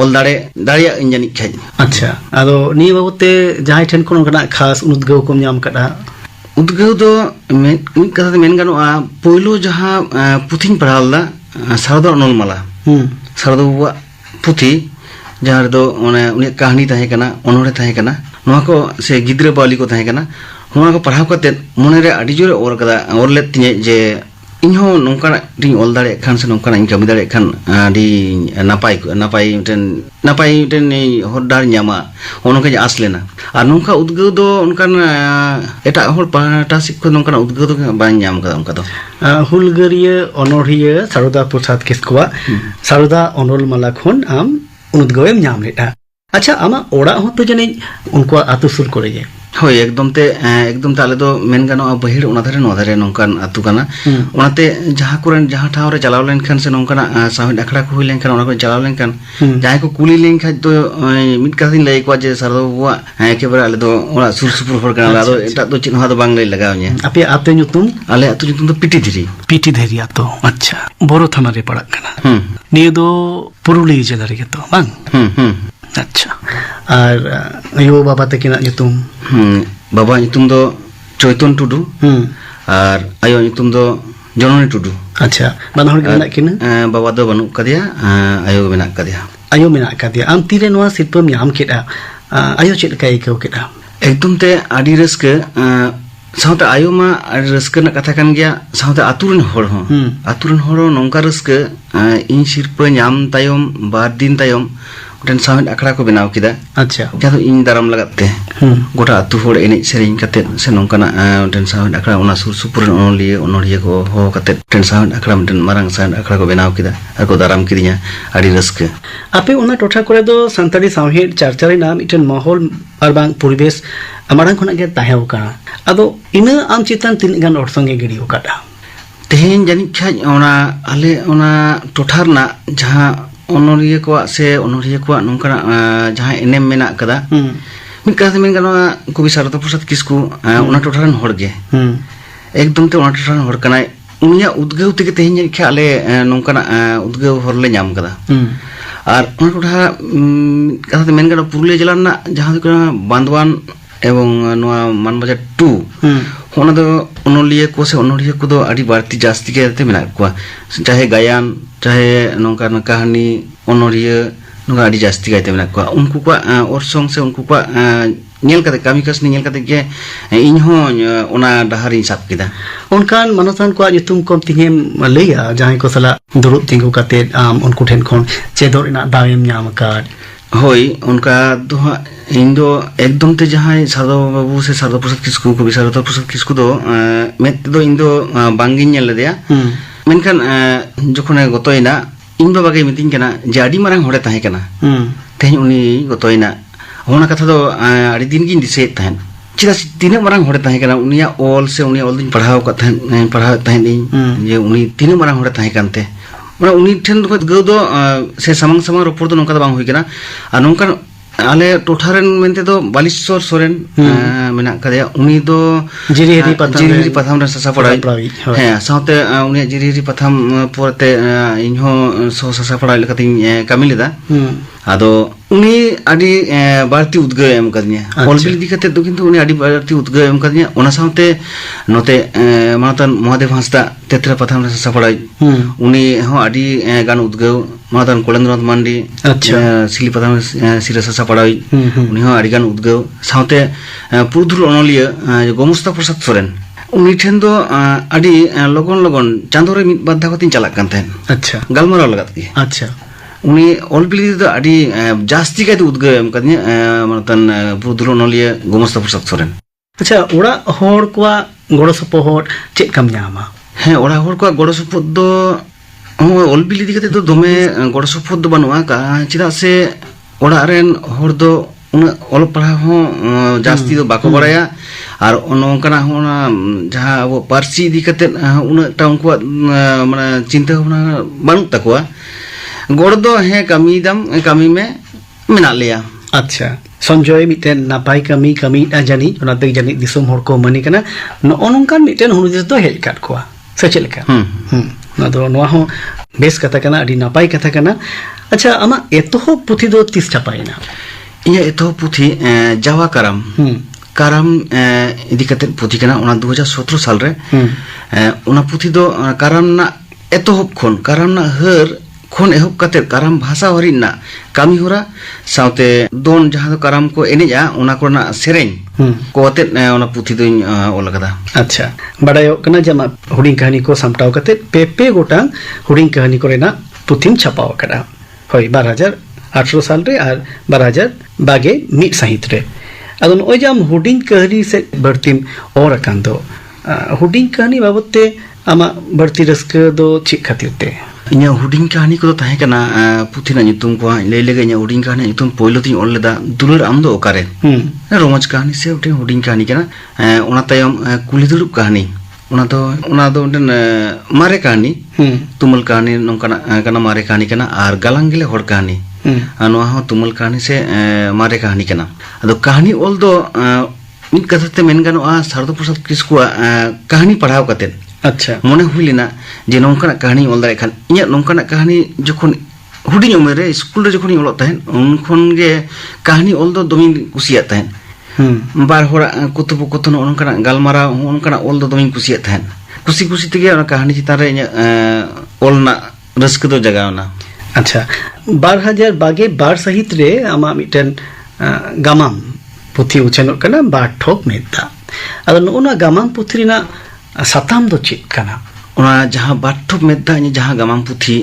ᱚᱞ ᱫᱟᱲᱮᱭᱟᱜ ᱤᱧ ᱡᱟᱹᱱᱤᱡ ᱠᱷᱟᱡ ᱟᱪᱪᱷᱟ ᱟᱫᱚ ᱱᱤᱭᱟᱹ ᱵᱟᱵᱚᱫ ᱛᱮ ᱡᱟᱦᱟᱸᱭ ᱴᱷᱮᱱ ᱠᱷᱚᱱ ᱚᱱᱠᱟᱱᱟᱜ ᱠᱷᱟᱥ ᱩᱫᱽᱜᱟᱹᱣ ᱠᱚᱢ ᱧᱟᱢ ᱠᱟᱫᱟ ᱩᱫᱽᱜᱟᱹᱣ ᱫᱚ ᱢᱤᱫ ᱠᱟᱛᱷᱟ ᱛᱮ ᱢᱮᱱ ᱜᱟᱱᱚᱜᱼᱟ ᱯᱳᱭᱞᱳ ᱡᱟᱦᱟᱸ ᱯᱩᱛᱷᱤᱧ ᱯᱟᱲᱦᱟᱣ ᱞᱮᱫᱟ ᱥᱟᱨᱚᱫᱟ ᱚᱱᱚᱞᱢᱟᱞᱟ ᱥᱟᱨᱚᱫᱟ ᱵᱟᱵᱩᱣᱟᱜ ᱯᱩᱛᱷᱤ ᱡᱟᱦᱟᱸ ᱨᱮᱫᱚ ᱩᱱᱤᱭᱟᱜ ᱠᱟᱹᱦᱱᱤ ᱛᱟᱦᱮᱸ ᱠᱟᱱᱟ ᱚᱱᱚᱬᱦᱮ ᱛᱟᱦᱮᱸ ᱠᱟᱱᱟ ᱱᱚᱣᱟ ᱠᱚ ᱥᱮ ᱜᱤᱫᱽᱨᱟᱹ ᱵᱟᱣᱞᱤ ᱠᱚ ᱛᱟᱦᱮᱸ ᱠᱟᱱᱟ ᱱᱚᱣᱟ ᱠᱚ ᱯᱟᱲᱦᱟᱣ ᱠᱟᱛᱮᱫ ᱢᱚᱱᱮᱨᱮ ᱟᱹᱰᱤ ᱡᱳᱨᱮ ᱚᱞ ᱞᱮᱫ ᱛᱤᱧᱟᱹ ᱡᱮ ᱤᱧᱦᱚᱸ ᱱᱚᱝᱠᱟᱱᱟᱜ ᱤᱧ ᱚᱞ ᱫᱟᱲᱮᱭᱟᱜ ᱠᱷᱟᱱ ᱥᱮ ᱱᱚᱝᱠᱟᱱᱟᱜ ᱤᱧ ᱠᱟᱹᱢᱤ ᱫᱟᱲᱮᱭᱟᱜ ᱠᱷᱟᱱ ᱟᱹᱰᱤ ᱱᱟᱯᱟᱭ ᱢᱤᱫᱴᱮᱱ ᱦᱚᱨ ᱰᱟᱦᱟᱨ ᱧᱟᱢᱟ ᱚᱱᱠᱟᱧ ᱟᱸᱥ ᱞᱮᱱᱟ ᱟᱨ ᱱᱚᱝᱠᱟ ᱩᱫᱽᱜᱟᱹᱣ ᱫᱚ ᱚᱱᱠᱟᱱ ᱮᱴᱟᱜ ᱦᱚᱲ ᱯᱟᱦᱴᱟ ᱥᱮᱫ ᱠᱷᱚᱱ ᱱᱚᱝᱠᱟᱱᱟᱜ ᱩᱫᱽᱜᱟᱹᱣ ᱫᱚ ᱵᱟᱹᱧ ᱧᱟᱢ ᱟᱠᱟᱫᱟ ᱚᱱᱠᱟ ᱫᱚ ᱦᱩᱞᱜᱟᱹᱨᱤᱭᱟᱹ ᱚᱱᱚᱬᱦᱤᱭᱟᱹ ᱥᱟᱨᱚᱫᱟ ᱯᱨᱚᱥᱟᱫ ᱠᱤᱥᱠᱩᱣᱟᱜ ᱥᱟᱨᱚᱫᱟ ᱚᱱᱚᱞᱢᱟᱞᱟ ᱠᱷᱚᱱ ᱟᱢ ᱩᱫᱽᱜᱟᱹᱣᱮᱢ ᱧᱟম ᱞᱮᱫᱟ ᱟᱪᱪᱷᱟ ᱟᱢᱟᱜ ᱚᱲᱟᱜ ᱦᱚᱸᱛᱚ ᱡᱟᱹᱱᱤᱡ ᱩᱱᱠᱩᱣᱟᱜ ᱟᱹᱛᱩ ᱥᱩᱨ ᱠᱚᱨᱮ ᱜᱮ ᱦᱳᱭ ᱮᱠᱫᱚᱢ ᱛᱮ ᱟᱞᱮ ᱫᱚ ᱢᱮᱱ ᱜᱟᱱᱚᱜᱼᱟ ᱵᱟᱹᱦᱤᱲ ᱚᱱᱟ ᱫᱷᱟᱨᱮ ᱱᱚᱣᱟ ᱫᱷᱟᱨᱮ ᱱᱚᱝᱠᱟᱱ ᱟᱹᱛᱩ ᱠᱟᱱᱟ ᱚᱱᱟᱛᱮ ᱡᱟᱦᱟᱸ ᱴᱷᱟᱶ ᱨᱮ ᱪᱟᱞᱟᱣ ᱞᱮᱱᱠᱷᱟᱱ ᱥᱮ ᱱᱚᱝᱠᱟᱱᱟᱜ ᱥᱟᱶᱦᱮᱫ ᱟᱠᱷᱲᱟ ᱠᱚ ᱦᱩᱭ ᱞᱮᱱᱠᱷᱟᱱ ᱚᱱᱟ ᱠᱚ ᱪᱟᱞᱟᱣ ᱞᱮᱱᱠᱷᱟᱱ ᱡᱟᱦᱟᱸᱭ ᱠᱚ ᱠᱩᱞᱤ ᱞᱮᱱᱠᱷᱟᱱ ᱫᱚ ᱢᱤᱫ ᱠᱟᱛᱷᱟᱧ ᱞᱟᱹᱭ ᱟᱠᱚᱣᱟ ᱡᱮ ᱥᱟᱨᱚᱫᱟ ᱵᱟᱵᱩᱣᱟᱜ ᱮᱠᱮᱵᱟᱨᱮ ᱟᱞᱮ ᱫᱚ ᱚᱲᱟᱜ ᱥᱩᱨ ᱥᱩᱯᱩᱨ ᱦᱚᱲ ᱠᱟᱱᱟᱞᱮ ᱟᱫᱚ ᱮᱴᱟᱜ ᱫᱚ ᱪᱮᱫ ᱦᱚᱸ ᱟᱫᱚ ᱵᱟᱝ ᱞᱟᱹᱭ ᱞᱟᱜᱟᱣᱤᱧᱟ ᱟᱯᱮᱭᱟᱜ ᱟᱹᱛᱩ ᱧᱩᱛᱩᱢ ᱟᱞᱮ ᱟᱹᱛᱩ ᱧᱩᱛᱩᱢ ᱫᱚ ᱯᱤᱴᱤᱫᱷᱤᱨᱤ ᱯᱤᱴᱤᱫᱷᱤᱨᱤ ᱟᱹᱛᱩ ᱟᱪᱪᱷᱟ ᱵᱚᱨᱚ ᱛᱷᱟᱱᱟ ᱨᱮ ᱯᱟᱲᱟᱜ ᱠᱟᱱᱟ ᱱᱤᱭᱟᱹ ᱫᱚ ᱯᱩᱨᱩᱞᱤᱭᱟᱹ ᱡᱮᱞᱟ ᱨᱮᱜᱮ ᱛᱚ ᱵᱟᱝ ᱟᱪᱪᱷᱟ ᱟᱨ ᱟᱭᱳ ᱵᱟᱵᱟ ᱛᱟᱹᱠᱤᱱᱟᱜ ᱧᱩᱛᱩᱢ ᱵᱟᱵᱟᱣᱟᱜ ᱧᱩᱛᱩᱢ ᱫᱚ ᱪᱳᱭᱛᱚᱱ ᱴᱩᱰᱩ ᱟᱨ ᱟᱭᱳᱣᱟᱜ ᱧᱩᱛᱩᱢ ᱫᱚ ᱡᱚᱱᱚᱱᱤ ᱴᱩᱰᱩ ᱟᱪᱪᱷᱟ ᱵᱟᱱᱟ ᱦᱚᱲ ᱜᱮ ᱢᱮᱱᱟᱜ ᱠᱤᱱᱟ ᱵᱟᱵᱟ ᱫᱚ ᱵᱟᱹᱱᱩᱜ ᱠᱟᱫᱮᱭᱟ ᱟᱭᱳ ᱢᱮᱱᱟᱜ ᱠᱟᱫᱮᱭᱟ ᱟᱭᱳ ᱢᱮᱱᱟᱜ ᱠᱟᱫᱮᱭᱟ ᱟᱢ ᱛᱤᱨᱮ ᱱᱚᱣᱟ ᱥᱤᱨᱯᱟᱹᱢ ᱧᱟᱢ ᱠᱮᱫᱟ ᱟᱭᱳ ᱪᱮᱫ ᱞᱮᱠᱟᱭ ᱟᱹᱭᱠᱟᱹᱣ ᱠᱮᱫᱟ ᱮᱠᱫᱚᱢ ᱛᱮ ᱟᱹᱰᱤ ᱨᱟᱹᱥᱠᱟᱹ ᱥᱟᱶᱛᱮ ᱟᱭᱳ ᱢᱟ ᱟᱹᱰꯤ ᱨᱟᱹᱥᱠᱟᱹ ᱨᱮᱱᱟᱜ ᱠᱟᱛᱷᱟ ᱠᱟᱱ ᱜᱮᱭᱟ ᱥᱟᱶᱛᱮ ᱟᱹᱛᱩ ᱨᱮᱱ ᱦᱚᱲ ᱦᱚᱸ नौका रस्क इन सिरपा नाम तायम बार दिन तायम मिटन साउंड अखड़ा को बनाव किदा अच्छा जहाँ इन दाराम लगाते गोटा अतु होड़ एनेज सेरेंज कते से नौकाना मिटन साउंड अखड़ा उना सुर सुपुर ओनलिये को हो कते मिटन साउंड अखड़ा मिटन मारांग साउंड अखड़ा को बनाव किदा आर को दाराम किदिया आड़ी रस्क आपे उना टोठा करे दो संताली साउंड चारचारे नाम मिटन माहौल आर बांग परिवेश मारांग खना के ताहेव काना अदो इना आम चितान तीन गान ओरसंगे गिडियो काटा तेहेन जानि खाज ओना आले ओना टोठारना जहाँ ओनरिया को से ओनरिया को नौकाना जहाँ एनेम मेना कदा मिट कथा मेन गाना कवि सारदा प्रसाद किस्कू ओना टोठारन होड़ गे एकदम ते ओना टोठारन होड़ कनाय उनिया उद्गाव तेगे तेहेन जानि खा आले नौकाना उद्गाव होरले ᱧᱟᱢ कदा और ओना टोठा कथा मेन गाना पुरुलिया जिला ना जहाँ बांदवान एवं नोआ मानबाजार 2 होना दो ओनलिया को से ओनलिया को दो आड़ी बाड़ती जास्ती के ते मेना को चाहे गायन चाहे नौका कहानी ओनलिया नौका आड़ी जास्ती के ते मेना को उनको को और सॉन्ग से उनको को नेल कते कामी कसनी नेल कते के इन हो ओना डहारी साब किदा उनकान मनोसान को युतुम कम तिहेम लैया जहां को सला दुरुत तिंगु कते आम उनको ठेन खन चेदोर इना दायम ᱧᱟᱢ ᱟᱠᱟᱫ होई उनका दो इन दो एकदम ते जहाँ सारदा बाबू से सारदा प्रसाद किस्कू को भी सारदा प्रसाद किस्कू दो मैं दो इन दो बांगिन नेल दिया मेनखान जोखने गतोइना इन बाबा के मीटिंग कना जाडी मारंग होड़े ताहे कना तेहन उनी गतोइना होना कथा दो आड़ी दिन गिन दिसे ताहेन चिदा तीन मारंग होड़े ताहे कना उनिया ऑल से उनिया ऑल दिन पढ़ाव का ताहेन पढ़ाव ताहेन जे उनी तीन मारंग होड़े ताहे कानते माने उनी ठेन गौ दो से सामंग सामंग रोपड़ दो नौका बांग हुई कना आ नौका आले टोठारन मेनते दो बालिश्वर सोरेन मेना कदेया उनी दो जिरिहिरी पथाम रे ससा पढ़ाई है साउते उनी जिरिहिरी पथाम पोरते इनहो सो ससा पढ़ाई लकतिन कामी लेदा आदो उनी आडी बारती उद्गाव एम कदिया ऑलबिल दिखते दो किंतु उनी आडी बारती उद्गाव एम कदिया ओना साउते नोते मानतन महादेव हांसदा तेत्रा पथाम रे ससा पढ़ाई उनी हो आडी गान उद्गाव मानतन कोलेंद्रनाथ मांडी सिली पथाम सिरा ससा पढ़ाई उनी हो आडी गान उद्गाव साउते पुरुधुल ओनलिया गोमुस्ता प्रसाद सोरेन उनी ठेन दो आडी लगन लगन चांदो रे मिद बार धाव तिन चलाक कान तहन अच्छा गलमाराव लगत की अच्छा उनी ऑलबिली दो आडी जास्ती का उद्गाव एम कदिया मानतन पुरुधुल ओनलिया गोमुस्ता प्रसाद सोरेन अच्छा ओड़ा होड़ को गोड़ो सपोहट चेक कम ᱧᱟᱢᱟ हैं ओड़ा होड़ को गोड़ो सपोहट दो ऑलबिली दिखते तो दमे गोड़ो सपोहट दो बनुआ का चिदा से ᱚᱲᱟᱜ ᱨᱮᱱ ᱦᱚᱲ ᱫᱚ ᱩᱱᱟᱹᱜ ᱚᱞᱚᱜ ᱯᱟᱲᱦᱟᱣ ᱦᱚᱸ ᱡᱟᱹᱥᱛᱤ ᱫᱚ ᱵᱟᱠᱚ ᱵᱟᱲᱟᱭᱟ ᱟᱨ ᱱᱚᱝᱠᱟᱱᱟᱜ ᱦᱚᱸ ᱚᱱᱟ ᱡᱟᱦᱟᱸ ᱟᱵᱚ ᱯᱟᱹᱨᱥᱤ ᱤᱫᱤ ᱠᱟᱛᱮᱫ ᱩᱱᱟᱹᱜᱴᱟ ᱩᱱᱠᱩᱣᱟᱜ ᱢᱟᱱᱮ ᱪᱤᱱᱛᱟᱹ ᱵᱷᱟᱵᱽᱱᱟ ᱵᱟᱹᱱᱩᱜ ᱛᱟᱠᱚᱣᱟ ᱜᱚᱲ ᱫᱚ ᱦᱮᱸ ᱠᱟᱹᱢᱤᱭᱮᱫᱟᱢ ᱠᱟᱹᱢᱤ ᱢᱮ ᱢᱮᱱᱟᱜ ᱞᱮᱭᱟ ᱟᱪᱪᱷᱟ ᱥᱚᱧᱡᱚᱭ ᱢᱤᱫᱴᱮᱱ ᱱᱟᱯᱟᱭ ᱠᱟᱹᱢᱤᱭᱮᱫᱼᱟ ᱡᱟᱹᱱᱤᱡ ᱚᱱᱟᱛᱮ ᱡᱟᱹᱱᱤᱡ ᱫᱤᱥᱚᱢ ᱦᱚᱲ ᱠᱚ ᱢᱟᱹᱱᱤ ᱠᱟᱱᱟ ᱱᱚᱜᱼᱚ ᱱᱚᱝᱠᱟᱱ ᱢᱤᱫᱴᱮᱱ ᱦᱩᱫᱤᱥ ᱫᱚ ᱦᱮᱡ ᱟᱠᱟᱫ ᱠᱚᱣᱟ ᱥᱮ ᱪᱮᱫ ᱞᱮᱠᱟ ᱱᱚᱣᱟ ᱦᱚᱸ ᱵᱮᱥ ᱠᱟᱛᱷᱟ ᱠᱟᱱᱟ ᱟᱹᱰᱤ ᱱᱟᱯᱟᱭ ᱠᱟᱛᱷᱟ ᱠᱟᱱᱟ ᱟᱪᱪᱷᱟ ᱟᱢᱟᱜ ᱮᱛᱚᱦᱚᱵ ᱯᱩᱛᱷᱤ ᱫᱚ ᱛᱤᱥ ᱪᱷᱟᱯᱟᱭᱮᱱᱟ ᱤᱧᱟᱹᱜ ᱮᱛᱚᱦᱚᱵ ᱯᱩᱛᱷᱤ ᱡᱟᱣᱟ ᱠᱟᱨᱟᱢ ᱠᱟᱨᱟᱢ ᱤᱫᱤ ᱠᱟᱛᱮᱫ ᱯᱩᱛᱷᱤ ᱠᱟᱱᱟ ᱚᱱᱟ 2017 ᱥᱟᱞ ᱨᱮ ᱚᱱᱟ ᱯᱩᱛᱷᱤ ᱫᱚ ᱠᱟᱨᱟᱢ ᱨᱮᱱᱟᱜ ᱮᱛᱚᱦᱚᱵ ᱠᱷᱚᱱ ᱠᱟᱨᱟᱢ ᱨᱮᱱᱟᱜ ᱦᱟᱹᱨ ᱠᱷᱚᱱ ᱮᱦᱚᱵ ᱠᱟᱛᱮᱫ ᱠᱟᱨᱟᱢ ᱵᱷᱟᱥᱟ ᱦᱟᱹᱨᱤᱡ ᱨᱮᱱᱟᱜ ᱠᱟᱹᱢᱤ ᱦᱚᱨᱟ ᱥᱟᱶᱛᱮ ᱫᱚᱱ ᱡᱟᱦᱟᱸ ᱫᱚ ᱠᱟᱨᱟᱢ ᱠᱚ ᱮᱱᱮᱡᱼᱟ ᱚᱱᱟ ᱠᱚᱨᱮᱱᱟᱜ ᱥᱮᱨᱮᱧ ᱠᱚ ᱟᱛᱮᱫ ᱚᱱᱟ ᱯᱩᱛᱷᱤ ᱫᱚᱧ ᱚᱞ ᱟᱠᱟᱫᱟ ᱟᱪᱪᱷᱟ ᱵᱟᱰᱟᱭᱚᱜ ᱠᱟᱱᱟ ᱡᱮ ᱟᱢᱟᱜ ᱦᱩᱰᱤᱧ ᱠᱟᱹᱦᱱᱤ ᱠᱚ ᱥᱟᱢᱴᱟᱣ ᱠᱟᱛᱮᱫ ᱯᱮ ᱜᱚᱴᱟᱝ ᱦᱩᱰᱤᱧ ᱠᱟᱹᱦᱱᱤ ᱠᱚᱨᱮᱱᱟᱜ ᱯᱩᱛᱷᱤᱢ ᱪᱷᱟᱯᱟᱣ ᱟᱠᱟᱫᱟ ᱦᱳᱭ 2018 ᱥᱟᱞ ᱨᱮ ᱟᱨ 2021 ᱥᱟᱹᱦᱤᱛ ᱨᱮ ᱟᱫᱚ ᱱᱚᱜᱼᱚᱭ ᱡᱮ ᱟᱢ ᱦᱩᱰᱤᱧ ᱠᱟᱹᱦᱱᱤ ᱥᱮᱫ ᱵᱟᱹᱲᱛᱤᱢ ᱚᱨ ᱟᱠᱟᱱ ᱫᱚ ᱦᱩᱰᱤᱧ ᱠᱟᱹᱦᱱᱤ ᱵᱟᱵᱚᱫ te ᱟᱢᱟᱜ ᱵᱟᱹᱲᱛᱤ ᱨᱟᱹᱥᱠᱟᱹ ᱫᱚ ᱪᱮᱫ ᱠᱷᱟᱹᱛᱤᱨ te ᱤᱧᱟᱹᱜ ᱦᱩᱰᱤᱧ ᱠᱟᱹᱦᱱᱤ ᱠᱚᱫᱚ ᱛᱟᱦᱮᱸ ᱠᱟᱱᱟ ᱯᱩᱛᱷᱤ ᱨᱮᱱᱟᱜ ᱧᱩᱛᱩᱢ ᱠᱚ ᱞᱟᱹᱭ ᱞᱮᱜᱮ ᱤᱧᱟᱹᱜ ᱦᱩᱰᱤᱧ ᱠᱟᱹᱦᱱᱤ ᱧᱩᱛᱩᱢ ᱯᱳᱭᱞᱳ ᱛᱤᱧ ᱚᱞ ᱞᱮᱫᱟ ᱫᱩᱞᱟᱹᱲ ᱟᱢ ᱫᱚ ᱚᱠᱟᱨᱮ ᱨᱚᱢᱚᱡᱽ ᱠᱟᱹᱦᱱᱤ ᱥᱮ ᱢᱤᱫᱴᱮᱱ ᱦᱩᱰᱤᱧ ᱠᱟᱹᱦᱱᱤ ᱠᱟᱱᱟ ᱚᱱᱟ ᱛᱟᱭᱚᱢ ᱠᱩᱞᱦᱤ ᱫᱩᱲᱩᱵ ᱠᱟᱹᱦᱱᱤ ᱚᱱᱟ ᱫᱚ ᱢᱤᱫᱴᱮᱱ ᱢᱟᱨᱮ ᱠᱟᱹᱦᱱᱤ ᱛᱩᱢᱟᱹᱞ ᱠᱟᱹᱦᱱᱤ ᱱᱚᱝᱠᱟᱱᱟᱜ ᱠᱟᱱᱟ ᱢᱟᱨᱮ ᱠᱟᱹᱦᱱᱤ ᱠᱟᱱᱟ ᱟᱨ ᱜᱟᱞᱟᱝ ᱜᱮᱞᱮ ᱦᱚᱲ ᱠᱟᱹᱦᱱᱤ ᱱᱚᱣᱟ ᱦᱚᱸ ᱛᱩᱢᱟᱹᱞ ᱠᱟᱹᱦᱱᱤ ᱥᱮ ᱢᱟᱨᱮ ᱠᱟᱹᱦᱱᱤ ᱠᱟᱱᱟ ᱟᱫᱚ ᱠᱟᱹᱦᱱᱤ ᱚᱞ ᱫᱚ ᱢᱤᱫ ᱠᱟᱛᱷᱟ ᱛᱮ ᱢᱮᱱ ganon-a ᱥᱟᱨᱚᱫᱟ ᱯᱨᱚᱥᱟᱫ ᱠᱤᱥᱠᱩᱣᱟᱜ ᱠᱟᱹᱦᱱᱤ ᱯᱟᱲᱦᱟᱣ ᱠᱟᱛᱮᱫ ᱟᱪᱪᱷᱟ ᱢᱚᱱᱮ ᱦᱩᱭ ᱞᱮᱱᱟ ᱡᱮ ᱱᱚᱝᱠᱟᱱᱟᱜ ᱠᱟᱹᱦᱱᱤ ᱚᱞ ᱫᱟᱲᱮᱭᱟᱜ ᱠᱷᱟᱱ ᱤᱧᱟᱹᱜ ᱱᱚᱝᱠᱟᱱᱟᱜ ᱠᱟᱹᱦᱱᱤ ᱡᱚᱠᱷᱚᱱ ᱦᱩᱰᱤᱧ ᱩᱢᱮᱨ ᱨᱮ ᱥᱠᱩᱞ ᱨᱮ ᱡᱚᱠᱷᱚᱱᱤᱧ ᱚᱞᱚᱜ ᱛᱟᱦᱮᱸᱫ ᱩᱱ ᱠᱷᱚᱱ ᱜᱮ ᱠᱟᱹᱦᱱᱤ ᱚᱞ ᱫᱚ ᱫᱚᱢᱮᱧ ᱠᱩᱥᱤᱭᱟᱜ ᱛᱟᱦᱮᱸᱫ ᱵᱟᱨ ᱦᱚᱲᱟᱜ ᱠᱩᱛᱩᱵᱚᱠᱚᱛᱷᱚᱱ ᱱᱚᱝᱠᱟᱱᱟᱜ ᱜᱟᱞᱢᱟᱨᱟᱣ ᱱᱚᱝᱠᱟᱱᱟᱜ ᱚᱞ ᱫᱚ ᱫᱚᱢᱮᱧ ᱠᱩᱥᱤᱭᱟᱜ ᱛᱟᱦᱮᱸᱫ ᱠᱩᱥᱤ ᱛᱮᱜᱮ ᱚᱱᱟ ᱠᱟᱹᱦᱱᱤ ᱪᱮᱛᱟᱱ ᱨᱮ ᱤᱧᱟᱹᱜ ᱚᱞ ᱨᱮᱱᱟᱜ ᱨᱟᱹᱥᱠᱟᱹ ᱫᱚ ᱡᱟᱜᱟᱣᱱᱟ ᱟᱪᱪᱷᱟ 2022 ᱥᱟᱹᱦᱤᱛ ᱨᱮ ᱟᱢᱟᱜ ᱢᱤᱫᱴᱮᱱ ᱜᱟᱢᱟᱢ ᱯᱩᱛᱷᱤ ᱩᱪᱷᱟᱹᱱᱚᱜ ᱠᱟᱱᱟ ᱵᱟᱨ ᱴᱷᱚᱠ ᱢᱮᱫ-ᱫᱟ ᱟᱫᱚ ᱱᱚᱜᱼᱚ ᱜᱟᱢᱟᱢ ᱯᱩᱛᱷᱤ ᱨᱮᱱᱟᱜ ᱥᱟᱛᱟᱢ ᱫᱚ ᱪᱮᱫ ᱠᱟᱱᱟ ᱚᱱᱟ ᱡᱟᱦᱟᱸ ᱵᱟᱨ ᱴᱷᱚᱠ ᱢᱮᱫ-ᱫᱟ ᱡᱟᱦᱟᱸ ᱜᱟᱢᱟᱢ ᱯᱩᱛᱷᱤ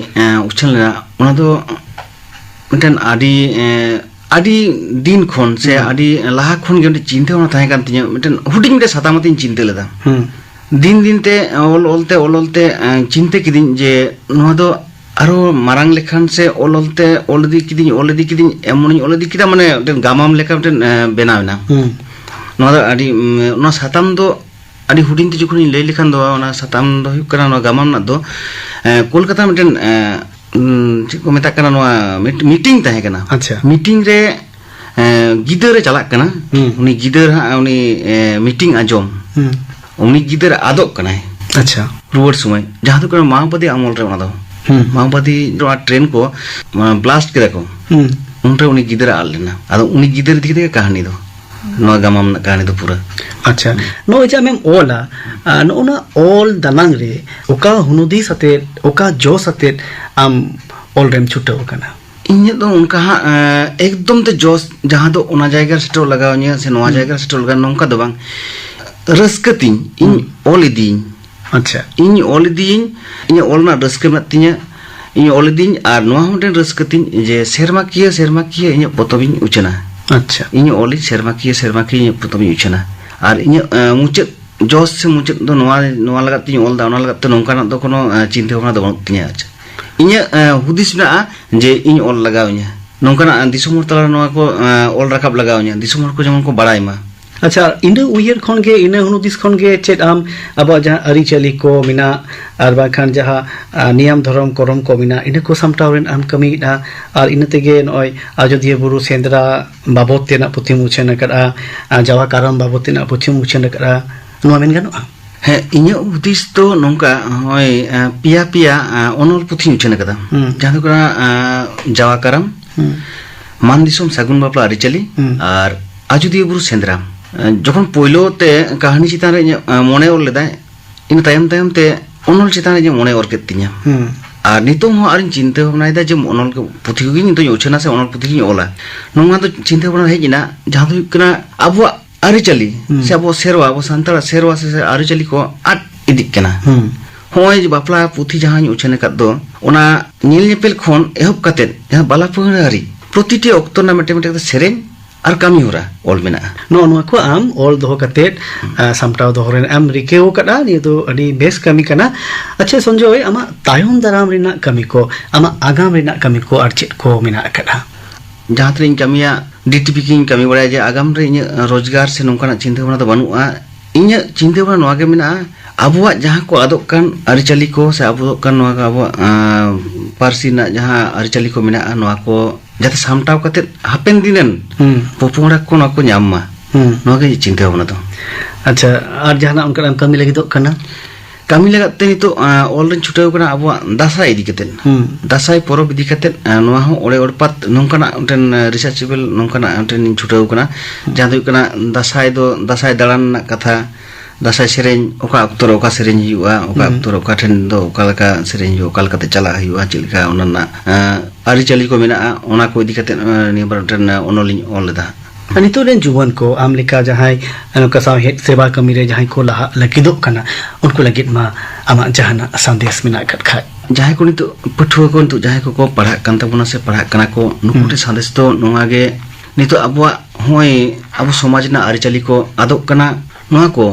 ᱩᱪᱷᱟᱹᱱ ᱞᱮᱱᱟ ᱚᱱᱟ ᱫᱚ ᱢᱤᱫᱴᱮᱱ ᱟᱹᱰᱤ ᱫᱤᱱ ᱠᱷᱚᱱ ᱥᱮ ᱟᱹᱰᱤ ᱞᱟᱦᱟ ᱠᱷᱚᱱ ᱜᱮ ᱢᱤᱫᱴᱮᱱ ᱪᱤᱱᱛᱟᱹ ᱵᱷᱟᱵᱽᱱᱟ ᱛᱟᱦᱮᱸ ᱠᱟᱱ ᱛᱤᱧᱟᱹ ᱢᱤᱫᱴᱮᱱ ᱦᱩᱰᱤᱧ ᱢᱤᱫᱴᱮᱱ ᱥᱟᱛᱟᱢ ᱟᱛᱮᱧ ᱪᱤᱱᱛᱟᱹ ᱞᱮᱫᱟ ᱫᱤᱱ ᱛᱮ ᱚᱞ-ᱚᱞᱛᱮ ᱪᱤᱱᱛᱟᱹ ᱠᱤᱫᱤᱧ ᱡᱮ ᱱᱚᱣᱟ ᱫᱚ ᱟᱨᱚ ᱢᱟᱨᱟᱝ ᱞᱮᱠᱷᱟᱱ ᱥᱮ ᱚᱞ-ᱚᱞᱛᱮ ᱚᱞ ᱤᱫᱤ ᱠᱤᱫᱤᱧ ᱮᱢᱚᱱᱤᱧ ᱚᱞ ᱤᱫᱤ ᱠᱮᱫᱟ ᱢᱟᱱᱮ ᱢᱤᱫᱴᱮᱱ ᱜᱟᱢᱟᱢ ᱞᱮᱠᱟ ᱢᱤᱫᱴᱮᱱ ᱵᱮᱱᱟᱣᱮᱱᱟ ᱱᱚᱣᱟ ᱫᱚ ᱚᱱᱟ ᱥᱟᱛᱟᱢ ᱫᱚ ᱟᱹᱰᱤ ᱦᱩᱰᱤᱧ ᱛᱮ ᱡᱚᱠᱷᱚᱱᱤᱧ ᱞᱟᱹᱭ ᱞᱮᱠᱷᱟᱱ ᱫᱚ ᱚᱱᱟ ᱥᱟᱛᱟᱢ ᱫᱚ ᱦᱩᱭᱩᱜ ᱠᱟᱱᱟ ᱱᱚᱣᱟ ᱜᱟᱢᱟᱢ ᱨᱮᱱᱟᱜ ᱫᱚ ᱠᱳᱞᱠᱟᱛᱟ ᱢᱤᱫᱴᱮᱱ ᱪᱮᱫ ᱠᱚ ᱢᱮᱛᱟᱜ ᱠᱟᱱᱟ ᱱᱚᱣᱟ ᱢᱤᱴᱤᱝ ᱛᱟᱦᱮᱸ ᱠᱟᱱᱟ ᱟᱪᱪᱷᱟ ᱢᱤᱴᱤᱝ ᱨᱮ ᱜᱤᱫᱟᱹᱨ ᱮ ᱪᱟᱞᱟᱜ ᱠᱟᱱᱟ ᱩᱱᱤ ᱜᱤᱫᱟᱹᱨ ᱦᱟᱸᱜ ᱩᱱᱤ ᱢᱤᱴᱤᱝ ᱟᱸᱡᱚᱢ उन्हीं गिदर आदोक कना है अच्छा रुवर समय जहाँ तो माओवादी अमल रे ओना माओवादी ट्रेन को ब्लास्ट के को उनरे उन्हीं गिदर आल लेना आदो उन्हीं गिदर दिखे कहानी दो नवा गमाम कहानी दो पूरा अच्छा नो जा मेम ओला नोना ओल दलांग रे ओका हुनुदी सते ओका जो सते आम ओल रेम छुट्टो कना ᱤᱧ ᱫᱚ ᱚᱱᱠᱟ ᱮᱠᱫᱚᱢ ᱛᱮ ᱡᱚᱥ ᱡᱟᱦᱟᱸ ᱫᱚ ᱚᱱᱟ ᱡᱟᱭᱜᱟ ᱨᱮ ᱥᱮᱴᱮᱨ ᱞᱟᱜᱟᱣᱧᱟ ᱥᱮ ᱱᱚᱣᱟ ᱡᱟᱭᱜᱟ ᱨᱮ ᱥᱮᱴᱮᱨ ᱞᱟᱜᱟᱣ ᱱᱚᱝᱠᱟ ᱫᱚ ᱵᱟᱝ ᱨᱟᱹᱥᱠᱟᱹ ᱛᱤᱧ ᱤᱧ ᱚᱞ ᱤᱫᱤᱧ ᱟᱪᱪᱷᱟ ᱤᱧ ᱚᱞ ᱤᱫᱤᱧ ᱤᱧ ᱚᱞ ᱨᱮᱱᱟᱜ ᱨᱟᱹᱥᱠᱟᱹ ᱢᱮᱱᱟᱜ ᱛᱤᱧᱟ ᱤᱧ ᱚᱞ ᱤᱫᱤᱧ ᱟᱨ ᱱᱚᱣᱟ ᱦᱚᱸ ᱢᱤᱫᱴᱮᱱ ᱨᱟᱹᱥᱠᱟᱹ ᱛᱤᱧ ᱡᱮ ᱥᱮᱨᱢᱟᱠᱤᱭᱟᱹ ᱤᱧᱟᱹᱜ ᱯᱚᱛᱚᱵᱤᱧ ᱩᱪᱷᱟᱹᱱᱟ अच्छा ᱤᱧ ᱚᱞᱤᱧ ᱥᱮᱨᱢᱟᱠᱤᱭᱟᱹ ᱤᱧᱟᱹᱜ ᱯᱚᱛᱚᱵᱤᱧ ᱩᱪᱷᱟᱹᱱᱟ ᱟᱨ ᱤᱧᱟᱹᱜ ᱢᱩᱪᱟᱹᱫ ᱡᱚᱥ ᱥᱮ ᱢᱩᱪᱟᱹᱫ ᱫᱚ ᱱᱚᱣᱟ ᱞᱟᱜᱟᱫ ᱛᱤᱧ ᱚᱞ ᱫᱟ ᱚᱱᱟ ᱞᱟᱜᱟᱫ ᱛᱮ ᱱᱚᱝᱠᱟᱱᱟᱜ ᱫᱚ ᱠᱳᱱᱳ ᱪᱤᱱᱛᱟᱹ ᱵᱷᱟᱵᱽᱱᱟ ᱫᱚ ᱵᱟᱹᱱᱩᱜ ᱛᱤᱧᱟ ᱤᱧᱟᱹᱜ ᱦᱩᱫᱤᱥ ᱢᱮᱱᱟᱜᱼᱟ ᱡᱮ ᱤᱧ ᱚᱞ ᱞᱟᱜᱟᱣᱤᱧᱟ ᱱᱚᱝᱠᱟᱱᱟᱜ ᱫᱤᱥᱚᱢ ᱦᱚᱲ ᱛᱟᱞᱟ ᱱᱚᱣᱟ ᱠᱚ ᱚᱞ ᱨᱟᱠᱟᱵ ᱞᱟᱜᱟᱣᱤᱧᱟ ᱫᱤᱥᱚᱢ ᱦᱚᱲ ᱠᱚ जेमन को बाड़ाय मा अच्छा इना उयर खन गे इना हुनुदिस खन गे चेत आम अब जहां अरी चली को मिना आर बाखान जहां नियम धर्म करम को मिना इना को सामटावरेन आम कमीदा आर इना तेगे नय अयोध्या बुरु सेंद्रा बाबत तेना पुथि मुछन करा जावा कारम बाबत तेना पुथि मुछन करा नोआ मेन गानो है इना हुदिस तो नोंका होय पिया अनल पुथि मुछन कदा जहां तो जावा कारम मान दिसोम सागुन बापला अरी चली आर अयोध्या बुरु सेंद्रा जखन पहलो ते कहानी चितान रे मने ओर लेदा इन तायम ते अनल चितान रे मने ओर केतिया आर नितों हो आर चिंता भावनायदा जे अनल पुथि को नितों उछना से अनल पुथि को ओला नोंगा तो चिंता भावना हेजिना जहां तो कना अबो आरिचली से अबो सेरवा अबो सांतार सेरवा से आरिचली को आट इदिक कना होय जे बापला पुथि जहां उछने कद दो ओना नील नेपेल खोन एहब कते जहां बाला पहरारी प्रतिटी अक्तोना मेटे सेरेन और कमी हो रहा ऑल में ना नो को आम ऑल दो कते सामटाव दो रेन आम रिकेओ कदा नि तो अडी बेस कमी कना अच्छा संजय आमा तायम दाराम रिना कमी को आमा आगाम रिना कमी को आर चेत को मिना कदा ᱡᱟᱦᱟᱸ ᱛᱤᱱᱟᱹᱜ ᱤᱧ ᱠᱟᱹᱢᱤᱭᱟ DTP ᱠᱤᱧ ᱠᱟᱹᱢᱤ ᱵᱟᱲᱟᱭᱟ ᱡᱮ ᱟᱜᱟᱢ ᱨᱮ ᱤᱧᱟᱹᱜ ᱨᱳᱡᱽᱜᱟᱨ ᱥᱮ ᱱᱚᱝᱠᱟᱱᱟᱜ ᱪᱤᱱᱛᱟᱹ ᱵᱷᱟᱵᱽᱱᱟ ᱫᱚ ᱵᱟᱹᱱᱩᱜᱼᱟ ᱤᱧᱟᱹᱜ ᱪᱤᱱᱛᱟᱹ ᱵᱷᱟᱵᱽᱱᱟ ᱱᱚᱣᱟ ᱜᱮ ᱢᱮᱱᱟᱜᱼᱟ ᱟᱵᱚᱣᱟᱜ ᱡᱟᱦᱟᱸ ᱠᱚ ᱟᱫᱚᱜ ᱠᱟᱱ ᱟᱹᱨᱤᱪᱟᱹᱞᱤ ᱠᱚ ᱥᱮ ᱟᱵᱚᱣᱟᱜ ᱠᱟᱱ ᱱᱚᱣᱟ ᱟᱵᱚᱣᱟᱜ ᱯᱟᱹᱨᱥᱤ ᱨᱮᱱᱟᱜ ᱡᱟᱦᱟᱸ ᱟᱹᱨᱤᱪᱟᱹᱞᱤ ᱠᱚ ᱢᱮᱱᱟᱜᱼᱟ ᱱᱚᱣᱟ ᱠᱚ ᱡᱟᱛᱮ ᱥᱟᱢᱴᱟᱣ ᱠᱟᱛᱮ ᱦᱟᱯᱮᱱ ᱫᱤᱱ ᱨᱮᱱ ᱯᱚᱯᱚᱝᱲᱟ ᱠᱚ ᱱᱚᱣᱟ ᱠᱚ ᱧᱟᱢ ᱢᱟ ᱱᱚᱣᱟ ᱜᱮ ᱪᱤᱱᱛᱟᱹ ᱵᱷᱟᱵᱽᱱᱟ ᱫᱚ ᱟᱪᱪᱷᱟ ᱟᱨ ᱡᱟᱦᱟᱱᱟᱜ ᱚᱱᱠᱟᱱᱟᱜ ᱠᱟᱹᱢᱤ ᱞᱟᱹᱜᱤᱫᱚᱜ ᱠᱟᱱᱟ ᱠᱟᱹᱢᱤ ᱞᱟᱜᱟᱫ ᱛᱮ ᱱᱤᱛᱚᱜ ᱚᱞ ᱨᱮᱧ ᱪᱷᱩᱴᱟᱹᱣ ᱠᱟᱱᱟ ᱟᱵᱚᱣᱟᱜ ᱫᱟᱸᱥᱟᱭ ᱤᱫᱤ ᱠᱟᱛᱮᱫ ᱫᱟᱸᱥᱟᱭ ᱯᱚᱨᱚᱵᱽ ᱤᱫᱤ ᱠᱟᱛᱮᱫ ᱱᱚᱣᱟ ᱦᱚᱸ ᱚᱲᱮ ᱚᱲᱯᱟᱛ ᱱᱚᱝᱠᱟᱱᱟᱜ ᱢᱤᱫᱴᱮᱱ ᱨᱤᱥᱟᱨᱪᱮᱵᱮᱞ ᱱᱚᱝᱠᱟᱱᱟᱜ ᱢᱤᱫᱴᱮᱱ ᱤᱧ ᱪᱷᱩᱴᱟᱹᱣ ᱠᱟᱱᱟ ᱡᱟᱦᱟᱸ ᱫᱚ ᱦᱩᱭᱩᱜ ᱠᱟᱱᱟ ᱫᱟᱸᱥᱟᱭ ᱫᱚ ᱫᱟᱸᱥᱟᱭ ᱫᱟᱬᱟᱱ ᱨᱮᱱᱟᱜ ᱠᱟᱛᱷᱟ ᱫᱟᱸᱥᱟᱭ ᱥᱮᱨᱮᱧ ᱚᱠᱟ ᱚᱠᱛᱚ ᱨᱮ ᱚᱠᱟ ᱥᱮᱨᱮᱧ ᱦᱩᱭᱩᱜᱼᱟ ᱚᱠᱟ ᱚᱠᱛᱚ ᱨᱮ ᱚᱠᱟ ᱴᱷᱮᱱ ᱫᱚ ᱚᱠᱟ ᱞᱮᱠᱟ ᱥᱮᱨᱮᱧ ᱦᱩᱭᱩᱜᱼᱟ ᱚᱠᱟ ᱞᱮᱠᱟᱛᱮ ᱪᱟᱞᱟᱜ ᱦᱩᱭᱩᱜᱼᱟ ᱪᱮᱫ ᱞᱮᱠᱟ ᱚᱱᱟ ᱨᱮᱱᱟᱜ ᱟᱹᱨᱤᱪᱟᱹᱞᱤ ᱠᱚ ᱢᱮᱱᱟᱜᱼᱟ ᱚᱱᱟ ko ᱤᱫᱤ ᱠᱟᱛᱮᱫ ᱱᱤᱭᱟᱹ ᱵᱟᱨ ᱢᱤᱫᱴᱮᱱ ᱚᱱᱚᱞᱤᱧ ᱚᱞ ᱞᱮᱫᱟ ᱱᱤᱛᱚᱜ ᱨᱮᱱ ᱡᱩᱣᱟᱹᱱ ko ᱟᱢ ᱞᱮᱠᱟ ᱡᱟᱦᱟᱸᱭ ᱱᱚᱝᱠᱟ ᱥᱟᱶᱦᱮᱫ ᱥᱮᱵᱟ ᱠᱟᱹᱢᱤ ᱨᱮ ᱡᱟᱦᱟᱸᱭ ko ᱞᱟᱦᱟᱜ ᱞᱟᱹᱜᱤᱫᱚᱜ ᱠᱟᱱᱟ ᱩᱱᱠᱩ ᱞᱟᱹᱜᱤᱫ ᱢᱟ ᱟᱢᱟᱜ ᱡᱟᱦᱟᱱᱟᱜ ᱥᱟᱸᱫᱮᱥ ᱢᱮᱱᱟᱜ ᱟᱠᱟᱫ ᱠᱷᱟᱡ ᱡᱟᱦᱟᱸᱭ ko ᱱᱤᱛᱚᱜ ᱯᱟᱹᱴᱷᱩᱣᱟᱹ ko ᱱᱤᱛᱚᱜ ᱡᱟᱦᱟᱸᱭ ko ᱯᱟᱲᱦᱟᱜ ᱠᱟᱱ ᱛᱟᱵᱚᱱᱟ ᱥᱮ ᱯᱟᱲᱦᱟᱜ ᱠᱟᱱᱟ ko ᱱᱩᱠᱩ ᱴᱷᱮᱱ ᱥᱟᱸᱫᱮᱥ ᱫᱚ ᱱᱚᱣᱟ ᱜᱮ ᱱᱤᱛᱚᱜ ᱟᱵᱚᱣᱟᱜ ᱦᱚᱸᱜᱼᱚᱭ ᱟᱵᱚ ᱥᱚᱢᱟᱡᱽ ᱨᱮᱱᱟᱜ ᱟᱹᱨᱤᱪᱟᱹᱞᱤ ko ᱟᱫᱚᱜ ᱠᱟᱱᱟ ᱱᱚᱣᱟ ko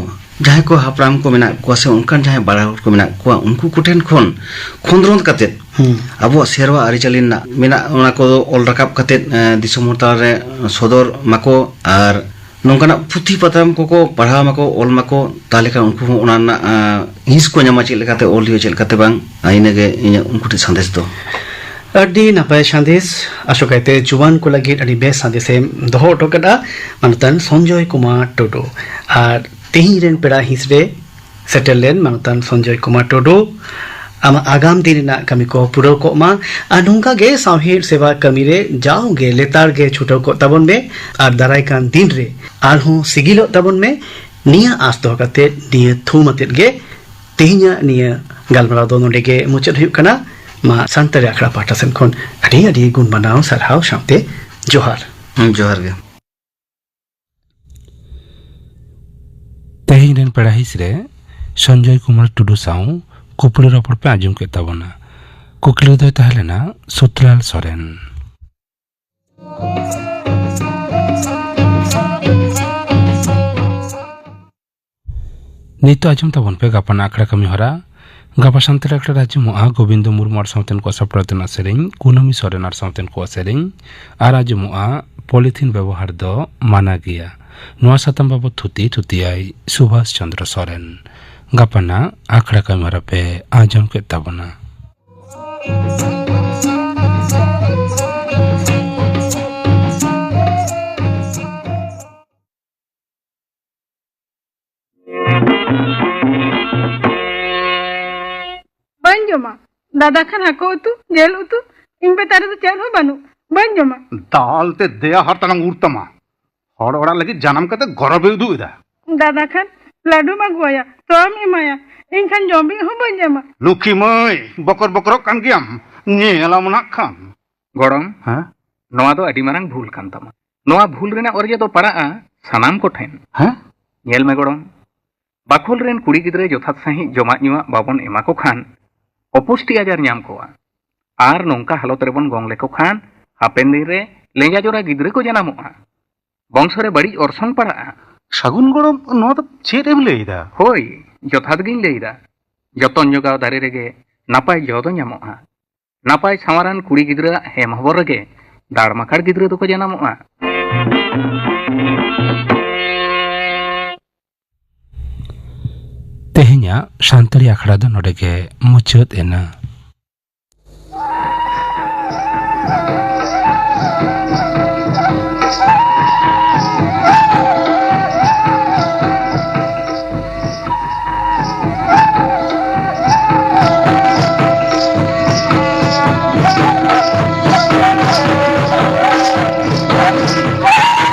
ᱡᱟᱦᱟᱸᱭ ko ᱦᱟᱯᱲᱟᱢ ko ᱢᱮᱱᱟᱜ ᱠᱚᱣᱟ ᱥᱮ ᱚᱱᱠᱟᱱ ᱡᱟᱦᱟᱸᱭ ᱵᱟᱲᱟ ᱦᱚᱲ ko ᱢᱮᱱᱟᱜ ᱠᱚᱣᱟ ᱩᱱᱠᱩ ᱠᱚ ᱴᱷᱮᱱ ᱠᱷᱚᱱ ᱠᱷᱚᱸᱫᱽᱨᱚᱸᱫ ᱠᱟᱛᱮᱫ ᱟᱵᱚᱣᱟᱜ ᱥᱮᱨᱣᱟ ᱟᱹᱨᱤᱪᱟᱹᱞᱤ ᱨᱮᱱᱟᱜ ᱢᱮᱱᱟᱜ ᱚᱱᱟ ᱠᱚ ᱚᱞ ᱨᱟᱠᱟᱵ ᱠᱟᱛᱮᱫ ᱫᱤᱥᱚᱢ ᱦᱚᱲ ᱛᱟᱞᱟᱨᱮ ᱥᱚᱫᱚᱨ ᱢᱟᱠᱚ ᱟᱨ ᱱᱚᱝᱠᱟᱱᱟᱜ ᱯᱩᱛᱷᱤ ᱯᱟᱛᱷᱟᱢ ᱠᱚᱠᱚ ᱯᱟᱲᱦᱟᱣ ᱢᱟᱠᱚ ᱚᱞ ᱢᱟᱠᱚ ᱛᱟᱦᱞᱮ ᱠᱷᱟᱱ ᱩᱱᱠᱩ ᱦᱚᱸ ᱚᱱᱟ ᱨᱮᱱᱟᱜ ᱦᱤᱸᱥ ᱠᱚ ᱧᱟᱢᱟ ᱪᱮᱫ ᱞᱮᱠᱟᱛᱮ ᱚᱞ ᱦᱩᱭᱩᱜᱼᱟ ᱪᱮᱫ ᱞᱮᱠᱟᱛᱮ ᱵᱟᱝ ᱤᱱᱟᱹᱜᱮ ᱤᱧᱟᱹᱜ ᱩᱱᱠᱩ ᱴᱷᱮᱱ ᱥᱟᱸᱫᱮᱥ ᱫᱚ ᱟᱹᱰᱤ ᱱᱟᱯᱟᱭ ᱥᱟᱸᱫᱮᱥ ᱟᱥᱚᱠᱟᱭᱛᱮ ᱡᱩᱣᱟᱹᱱ ᱠᱚ ᱞᱟᱹᱜᱤᱫ ᱟᱹᱰᱤ ᱵᱮᱥ ᱥᱟᱸᱫᱮᱥᱮᱢ ᱫᱚᱦᱚ ᱦᱚᱴᱚ ᱠᱟᱫᱟ ᱢᱟᱱᱚᱛᱟᱱ ᱥᱚᱧᱡᱚᱭ ᱠᱩᱢᱟᱨ ᱴᱩᱰᱩ ᱟᱨ ᱛᱮᱦᱮᱧ ᱨᱮᱱ ᱯᱮᱲᱟ ᱦᱤᱸᱥ ᱨᱮ ᱥᱮᱴᱮᱨ ᱞᱮᱱ ᱢᱟᱱᱚᱛᱟᱱ ᱥᱚᱧᱡᱚᱭ ᱠᱩᱢᱟᱨ ᱴᱩᱰᱩ ᱟᱢᱟᱜ ᱟᱜᱟᱢ ᱫᱤᱱ ᱨᱮᱱᱟᱜ ᱠᱟᱹᱢᱤ ᱠᱚ ᱯᱩᱨᱟᱹᱣ ᱠᱚᱜ ᱢᱟ ᱟᱨ ᱱᱚᱝᱠᱟ ᱜᱮ ᱥᱟᱶᱦᱮᱫ ᱥᱮᱵᱟ ᱠᱟᱹᱢᱤ ᱨᱮ ᱡᱟᱣᱜᱮ ᱞᱮᱛᱟᱲ ᱜᱮ ᱪᱷᱩᱴᱟᱹᱣ ᱠᱚᱜ ᱛᱟᱵᱚᱱ ᱢᱮ ᱟᱨ ᱫᱟᱨᱟᱭ ᱠᱟᱱ ᱫᱤᱱ ᱨᱮ ᱟᱨᱦᱚᱸ ᱥᱤᱜᱤᱞᱚᱜ ᱛᱟᱵᱚᱱ ᱢᱮ ᱱᱤᱭᱟᱹ ᱟᱸᱥ ᱫᱚᱦᱚ ᱠᱟᱛᱮᱫ ᱱᱤᱭᱟᱹ ᱛᱷᱩᱢ ᱟᱛᱮᱫ ᱜᱮ ᱛᱮᱦᱮᱧᱟᱜ ᱱᱤᱭᱟᱹ ᱜᱟᱞᱢᱟᱨᱟᱣ ᱫᱚ ᱱᱚᱰᱮ ᱜᱮ ᱢᱩᱪᱟᱹᱫ ᱦᱩᱭᱩᱜ ᱠᱟᱱᱟ ᱢᱟ ᱥᱟᱱᱛᱟᱲᱤ ᱟᱠᱷᱲᱟ ᱯᱟᱦᱴᱟ ᱥᱮᱱ ᱠᱷᱚᱱ ᱟᱹᱰᱤ ᱟᱹᱰᱤ ᱜᱩᱱ ᱢᱟᱱᱟᱣ ᱥᱟᱨᱦᱟᱣ ᱥᱟᱶᱛᱮ ᱡᱚᱦᱟᱨ ᱡᱚᱦᱟᱨ ᱜᱮ ᱛᱮᱦᱮᱧ ᱨᱮᱱ ᱯᱮᱲᱟ ᱦᱤᱸᱥ ᱨᱮ ᱥᱚᱧᱡᱚᱭ ᱠᱩᱢᱟᱨ ᱴᱩᱰᱩ ᱥᱟᱶ ᱠᱩᱯᱲᱟᱹ ᱨᱚᱯᱚᱲ ᱯᱮ ᱟᱸᱡᱚᱢ ᱠᱮᱫ ᱛᱟᱵᱚᱱᱟ ᱠᱩᱠᱞᱤ ᱫᱚᱭ ᱛᱟᱦᱮᱸ ᱞᱮᱱᱟ ᱥᱩᱛᱞᱟᱞ ᱥᱚᱨᱮᱱ ᱱᱤᱛᱚᱜ ᱟᱸᱡᱚᱢ ᱛᱟᱵᱚᱱ ᱯᱮ ᱜᱟᱯᱟᱱᱟᱜ ᱟᱠᱷᱲᱟ ᱠᱟᱹᱢᱤ ᱦᱚᱨᱟ ᱜᱟᱯᱟ ᱥᱟᱱᱛᱟᱲ ᱟᱠᱷᱲᱟ ᱨᱮ ᱟᱸᱡᱚᱢᱚᱜᱼᱟ ᱜᱳᱵᱤᱱᱫᱚ ᱢᱩᱨᱢᱩ ᱟᱨ ᱥᱟᱶᱛᱮᱱ ᱠᱚ ᱥᱟᱯᱲᱟᱣ ᱛᱮᱱᱟᱜ ᱥᱮᱨᱮᱧ ᱠᱩᱱᱟᱹᱢᱤ ᱥᱚᱨᱮᱱ ᱟᱨ ᱥᱟᱶᱛᱮᱱ ᱠᱚ ᱥᱮᱨᱮᱧ ᱟᱨ ᱟᱸᱡᱚᱢᱚᱜᱼᱟ ᱯᱚᱞᱤᱛᱷᱤᱱ ᱵᱮᱵᱚᱦᱟᱨ ᱫᱚ ᱢᱟᱱᱟ ᱜᱮᱭᱟ ᱱᱚᱣᱟ ᱥᱟᱛᱟᱢ ᱵᱟᱵᱚᱫ ᱛᱷᱩᱛᱤᱭᱟᱭ ᱥᱩᱵᱷᱟᱥ ᱪᱚᱱᱫᱨᱚ ᱥᱚᱨᱮᱱ ᱜᱟᱯᱟᱱᱟᱜ ᱟᱠᱷᱲᱟ ᱠᱟᱹᱢᱤ ᱦᱚᱨᱟ ᱯᱮ ᱟᱸᱡᱚᱢ ᱠᱮᱫ ᱛᱟᱵᱚᱱᱟ bañ joma dada khan hako utu jel utu ᱤᱧ ᱵᱮᱛᱟᱨ ᱫᱚ ᱪᱮᱫ ᱦᱚᱸ ᱵᱟᱹᱱᱩᱜ ᱵᱟᱹᱧ ᱡᱚᱢᱟ ᱫᱟᱞ ᱛᱮ ᱫᱮᱭᱟ ᱦᱟᱨᱛᱟᱱᱟᱝ ᱩᱨᱛᱟᱢᱟ ᱦᱚᱲ ᱚᱲᱟᱜ ᱞᱟᱹᱜᱤᱫ ᱡᱟᱱᱟᱢ ᱠᱟᱛᱮ ᱜᱚᱨᱚᱵᱮ ᱩᱫᱩᱜ ᱮᱫᱟ ᱫᱟᱫᱟ ᱠᱷᱟᱱ ᱞᱟᱹᱰᱩᱢ ᱟᱹᱜᱩᱣᱟᱭᱟ ᱛᱚᱢ ᱮᱢᱟᱭᱟ ᱤᱧ ᱠᱷᱟᱱ ᱡᱚᱢ ᱵᱤ ᱦᱚᱸ ᱵᱟᱹᱧ ᱮᱢᱟ ᱞᱩᱠᱷᱤ ᱢᱟᱹᱭ ᱵᱚᱠᱚᱨ ᱵᱚᱠᱚᱨᱚᱜ ᱠᱟᱱ ᱜᱮᱭᱟᱢ ᱧᱮᱞᱟᱢ ᱱᱟᱜ ᱠᱷᱟᱱ ᱜᱚᱲᱚᱢ ᱦᱮᱸ ᱱᱚᱣᱟ ᱫᱚ ᱟᱹᱰᱤ ᱢᱟᱨᱟᱝ ᱵᱷᱩᱞ ᱠᱟᱱ ᱛᱟᱢᱟ ᱱᱚᱣᱟ ᱵᱷᱩᱞ ᱨᱮᱱᱟᱜ ᱚᱨᱡᱮ ᱫᱚ ᱯᱟᱲᱟᱜᱼᱟ ᱥᱟᱱᱟᱢ ᱠᱚᱴᱷᱮᱱ ᱦᱮᱸ ᱧᱮᱞ ᱢᱮ ᱜᱚᱲᱚᱢ ᱵᱟᱠᱷᱳᱞ ᱨᱮᱱ ᱠᱩᱲᱤ ᱜᱤᱫᱽᱨᱟᱹ ᱡᱚᱛᱷᱟᱛ ᱥᱟᱺᱦᱤᱡ ᱡᱚᱢᱟᱜ ᱧᱩᱣᱟᱜ ᱵᱟᱵᱚᱱ ᱮᱢᱟ ᱠᱚ ᱠᱷᱟᱱ অপুষ্টি আজার ᱧᱟᱢ ᱠᱚᱣᱟ ᱟᱨ ᱱᱚᱝᱠᱟ ᱦᱟᱞᱚᱛ ᱨᱮᱵᱚᱱ ᱜᱚᱝ ᱞᱮᱠᱚ ᱠᱷᱟᱱ ᱦᱟᱯᱮᱱ ᱫᱤᱱ ᱨᱮ ᱞᱮᱸᱜᱟ ᱡᱚᱨᱟ ᱜᱤᱫᱽᱨᱟᱹ ᱠᱚ ᱡᱟᱱᱟᱢᱚᱜᱼᱟ ᱵᱚᱝᱥᱚ ᱨᱮ ᱵᱟᱹᱲᱤᱡ ᱚᱨᱥᱚᱝ ᱯᱟᱲᱟᱜᱼᱟ ᱥᱟᱹᱜᱩᱱ ᱜᱚᱲᱚᱢ ᱱᱚᱣᱟ ᱫᱚ ᱪᱮᱫ ᱮᱢ ᱞᱟᱹᱭᱫᱟ ᱦᱳᱭ ᱡᱚᱛᱷᱟᱛ ᱜᱤᱧ ᱞᱟᱹᱭᱫᱟ ᱡᱚᱛᱚᱱ ᱡᱚᱜᱟᱣ ᱫᱟᱨᱮ ᱨᱮᱜᱮ ᱱᱟᱯᱟᱭ ᱡᱚ ᱫᱚ ᱧᱟᱢᱚᱜᱼᱟ ᱱᱟᱯᱟᱭ ᱥᱟᱶᱟᱨᱟᱱ ᱠᱩᱲᱤ ᱜᱤᱫᱽᱨᱟᱹᱣᱟᱜ ᱦᱮᱢ ᱦᱚᱵᱚᱨ ᱨᱮᱜᱮ ᱫᱟᱲᱢᱟᱠᱟᱲ ᱜᱤᱫᱽᱨᱟᱹ ᱫᱚᱠᱚ ᱡᱟᱱᱟᱢᱚᱜᱼᱟ ᱛᱮᱦᱮᱧᱟᱜ ᱥᱟᱱᱛᱟᱲᱤ ᱟᱠᱷᱲᱟ ᱫᱚ ᱱᱚᱰᱮ ᱜᱮ ᱢᱩᱪᱟᱹᱫ ᱮᱱᱟ